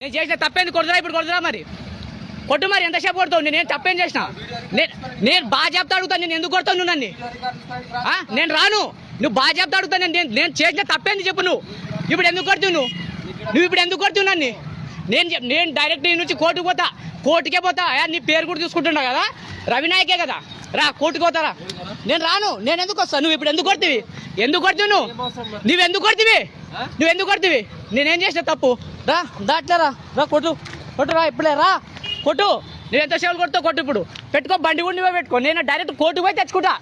నేను చేసిన తప్పేంది కొడుతురా ఇప్పుడు కొడుతురా మరి కొట్టు మరి ఎంతసేపు కొడతావు నేను తప్పేం చేసిన నేను బాగా చెప్తా అడుగుతాను నేను ఎందుకు కొడతావు నువ్వు నన్ను నేను రాను నువ్వు బాగా చెప్తా అడుగుతాను నేను చేసిన తప్పేంది చెప్పు నువ్వు ఇప్పుడు ఎందుకు కొడుతావు నువ్వు ఇప్పుడు ఎందుకు కొడుతావు నన్ను నేను డైరెక్ట్ నీ నుంచి కోర్టుకు పోతా కోర్టుకే పోతా నీ పేరు కూడా చూసుకుంటున్నావు కదా రవినాయకే కదా రా కోర్టుకు పోతారా నేను రాను నేను ఎందుకు వస్తాను నువ్వు ఇప్పుడు ఎందుకు కొడుతుంది ఎందుకు కొడుతావు నువ్వెందుకు కొడుతుంది నేనేం చేసిన తప్పు రా దాట్లే రా కొట్టు రా ఇప్పుడే రా కొట్టు నువ్వు ఎంత సేవలు కొడతావు కొట్టు ఇప్పుడు పెట్టుకో బండి కూడా నువ్వే పెట్టుకో నేను డైరెక్ట్ కోర్టుకు పోయి తెచ్చుకుంటా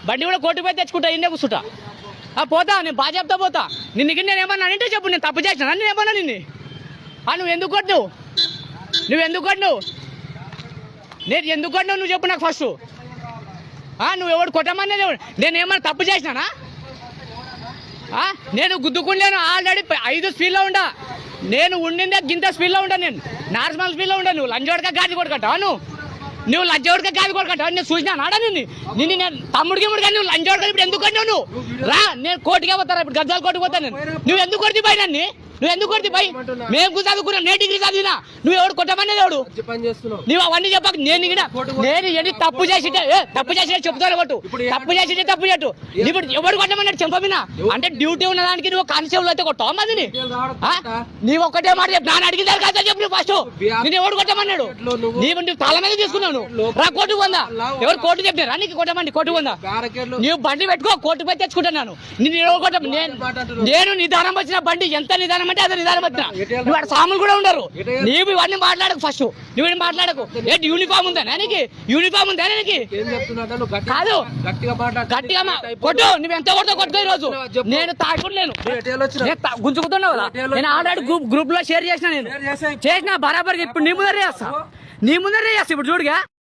బండి కూడా కోర్టుకు పోయి తెచ్చుకుంటా ఇన్నే కూర్చుంటా పోతా నేను బాగా చెప్తా పోతా నిన్ను నేను ఏమన్నా అంటే చెప్పు నేను తప్పు చేసిన నేను ఏమన్నా నిన్ను నువ్వు ఎందుకు కొట్టు నేను ఎందుకు కొట్టినావు నువ్వు చెప్పు నాకు ఫస్ట్ నువ్వు ఎవడు కొట్టమనేది నేను ఏమన్నా తప్పు చేసినానా నేను గుద్దుకుండాను ఆల్రెడీ 5 స్పీడ్లో ఉండా నేను ఉండిందే గింత స్పీడ్లో ఉంటా నేను నార్మల్ స్పీడ్లో ఉంటా నువ్వు లంచోడక గాది కొడుకుంటావు నువ్వు లంచోడక గాది కొడుకుంటావు నేను చూసినా నాడా నిన్ను నేను తమ్ముడికి ముడిగా నువ్వు లంచోడక ఇప్పుడు ఎందుకు కొట్టినావు నువ్వు రా నేను కోర్టుకే పోతారా ఇప్పుడు గద్దాలు కోర్టుకు పోతాను నేను నువ్వు ఎందుకు కొడితే బయట నువ్వు ఎందుకు కొడితే బయట మేము చదువుకున్నా నేను డిగ్రీ చదివినా నువ్వు ఎవడు కొట్టమనేది ఎవడు నువ్వు అవన్నీ చెప్పక నేను ఎన్ని తప్పు చేసినా చెప్తాను కొట్టు తప్పు చేసింటే తప్పు చెట్టు ఇప్పుడు ఎవడు కొట్టమన్నాడు చెంపమినా అంటే డ్యూటీ ఉన్న దానికి నువ్వు కానిస్టేబుల్ అయితే కొట్టావు మదిని నీవు ఒక్కటే మాట చెప్పు నాన్న అడిగిన కదా చెప్పు ఫస్ట్ నేను ఎవడు కొట్టమన్నాడు నువ్వు తల మీద తీసుకున్నావు రా కోర్టు పొందా ఎవరు కోర్టు చెప్పినారా నీకు కొట్టమండి కోర్టు పొందా నువ్వు బండి పెట్టుకో కోర్టు పోయి తెచ్చుకుంటున్నాను నేను నిదానం వచ్చిన బండి ఎంత నిదానం అంటే అదే నిదానం వచ్చిన నువ్వు అక్కడ సాములు కూడా ఉండరు నీవు ఇవన్నీ మాట్లాడకు ఫస్ట్ నువ్వు మాట్లాడకు ఏంటి యూనిఫామ్ ఉందా నీకు యూనిఫామ్ ఉందా నీకు కాదు గట్టిగా కొట్టు నువ్వు ఎంత కొడతావు కొట్టుకో ఈ రోజు నేను తాగలేను గుంజుకుతున్నావు కదా నేను ఆల్రెడీ గ్రూప్ లో షేర్ చేసిన నేను చేసిన బరాబర్ ఇప్పుడు నీ ముందరే చేస్తా ఇప్పుడు చూడుగా